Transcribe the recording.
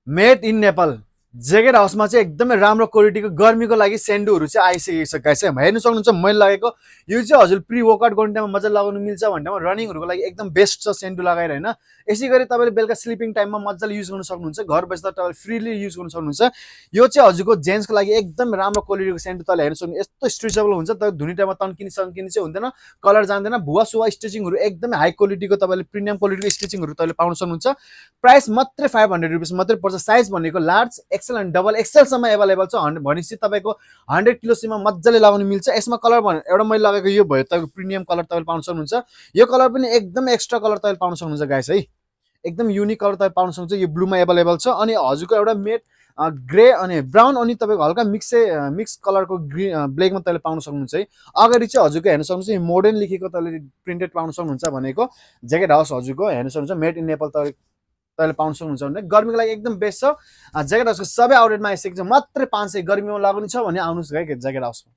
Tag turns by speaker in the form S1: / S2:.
S1: Made in Nepal jacket हाउसमा चाहिँ एकदमै राम्रो क्वालिटीको गर्मीको लागि सेन्डुहरू चाहिँ आइसकेको छ गाइस है। हेर्नु सक्नुहुन्छ मैले लगेको यो चाहिँ हजुर प्री वर्कआउट गर्ने टाइममा मजाले लगाउनु मिल्छ भन्ने टाइममा रनिङहरूको लागि एकदम बेस्ट छ सेन्डु लगाएर होइन। यसै गरी तपाईँले बेलुका स्लिपिङ टाइममा मजाले युज गर्न सक्नुहुन्छ, घर बस्दा तपाईँले फ्रीली युज गर्न सक्नुहुन्छ। यो चाहिँ हजुरको जेन्ट्सको लागि एकदम राम्रो क्वालिटीको सेन्डु तपाईँले हेर्नु सक्नुहुन्छ। यस्तो स्ट्रेचेबल हुन्छ, तपाईँ धुने टाइममा तन्किने सन्किने चाहिँ हुँदैन, कलर जाँदैन, भुवा सुवा स्टिचिङहरू एकदमै हाई क्वालिटीको तपाईँले प्रिमियम क्वालिटीको स्टिचिङहरू तपाईँले पाउन सक्नुहुन्छ। प्राइस मात्रै 500 रुपियाँ मात्रै पर्छ। साइज भनेको लार्ज एक्सेल एन्ड डबल एक्सेलसम्म एभाइलेबल छ। भनेपछि तपाईँको 100 किलोसम्म मजाले लगाउनु मिल्छ। यसमा कलर एउटा मैले लगाएको यो भयो तपाईँको प्रिमियम कलर तपाईँले पाउन सक्नुहुन्छ। यो कलर पनि एकदम एक्स्ट्रा कलर तपाईँले पाउन सक्नुहुन्छ गाइस है, एकदम युनिक कलर तपाईँले पाउन सक्नुहुन्छ। यो ब्लूमा एभाइलेबल छ अनि हजुरको एउटा मेड ग्रे अनि ब्राउन अनि तपाईँको हल्का मिक्स कलरको ग्रीन ब्ल्याकमा तपाईँले पाउन सक्नुहुन्छ है। अगाडि चाहिँ हजुरको हेर्न सक्नुहुन्छ यो मोडर्न लेखेको तपाईँले प्रिन्टेड पाउन सक्नुहुन्छ भनेको ज्याकेट हाउस हजुरको हेर्न सक्नुहुन्छ मेड इन नेपाल तपाईँले पाउन सक्नुहुन्छ भने गर्मीको लागि एकदम बेस्ट छ। ज्याकेट हाउसको सबै आउटलेटमा आइसकेको छ। मात्रै 500 गर्मीमा लाग्नु छ भने आउनुहोस् है ज्याकेट हाउसमा।